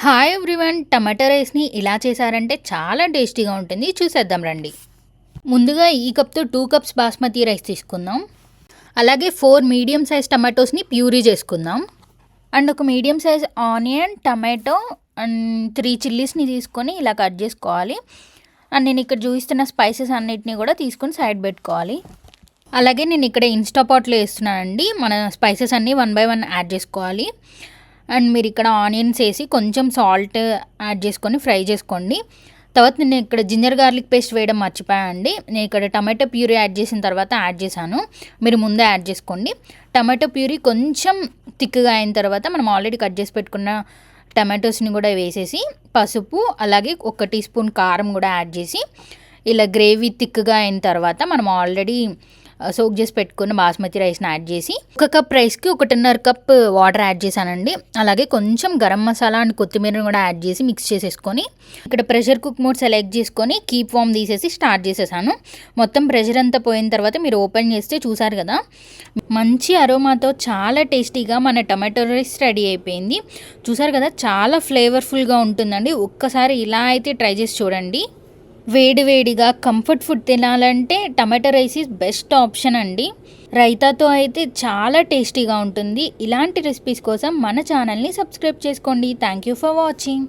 Hi everyone, టమాటా రైస్ని ఇలా చేశారంటే చాలా టేస్టీగా ఉంటుంది. చూసేద్దాం రండి. ముందుగా ఈ కప్తో 2 కప్స్ బాస్మతి రైస్ తీసుకుందాం. అలాగే 4 మీడియం సైజ్ టమాటోస్ని ప్యూరీ చేసుకుందాం. అండ్ ఒక medium size onion, tomato and 3 చిల్లీస్ని తీసుకొని ఇలా కట్ చేసుకోవాలి. అండ్ నేను ఇక్కడ చూపిస్తున్న స్పైసెస్ అన్నిటిని కూడా తీసుకొని సైడ్ పెట్టుకోవాలి. అలాగే నేను ఇక్కడ ఇన్స్టాపాట్లో వేస్తున్నానండి. మన స్పైసెస్ అన్నీ 1 by 1 యాడ్ చేసుకోవాలి. అండ్ మీరు ఇక్కడ ఆనియన్స్ వేసి కొంచెం సాల్ట్ యాడ్ చేసుకొని ఫ్రై చేసుకోండి. తర్వాత నేను ఇక్కడ జింజర్ గార్లిక్ పేస్ట్ వేయడం మర్చిపోయానండి. నేను ఇక్కడ టమాటో ప్యూరీ యాడ్ చేసిన తర్వాత యాడ్ చేశాను. మీరు ముందే యాడ్ చేసుకోండి. టమాటో ప్యూరీ కొంచెం థిక్గా అయిన తర్వాత మనం ఆల్రెడీ కట్ చేసి పెట్టుకున్న టమాటోస్ని కూడా వేసేసి పసుపు అలాగే 1 టీ స్పూన్ కారం కూడా యాడ్ చేసి ఇలా గ్రేవీ థిక్గా అయిన తర్వాత మనం ఆల్రెడీ సోక్ చేసి పెట్టుకున్న బాస్మతి రైస్ని యాడ్ చేసి 1 కప్ రైస్కి 1.5 కప్ వాటర్ యాడ్ చేశానండి. అలాగే కొంచెం గరం మసాలా అండ్ కొత్తిమీరని కూడా యాడ్ చేసి మిక్స్ చేసేసుకొని ఇక్కడ ప్రెషర్ కుక్ మోడ్ సెలెక్ట్ చేసుకొని కీప్ వామ్ తీసేసి స్టార్ట్ చేసేసాను. మొత్తం ప్రెషర్ అంతా పోయిన తర్వాత మీరు ఓపెన్ చేస్తే చూసారు కదా, మంచి అరోమాతో చాలా టేస్టీగా మన టమాటో రైస్ రెడీ అయిపోయింది. చూసారు కదా, చాలా ఫ్లేవర్ఫుల్గా ఉంటుందండి. ఒక్కసారి ఇలా అయితే ట్రై చేసి చూడండి. వేడివేడిగా కంఫర్ట్ ఫుడ్ తినాలంటే tomato rice is best option అండి. రైతాతో అయితే చాలా టేస్టీగా ఉంటుంది. ఇలాంటి రెసిపీస్ కోసం మన ఛానల్ని సబ్స్క్రైబ్ చేసుకోండి. Thank you for watching.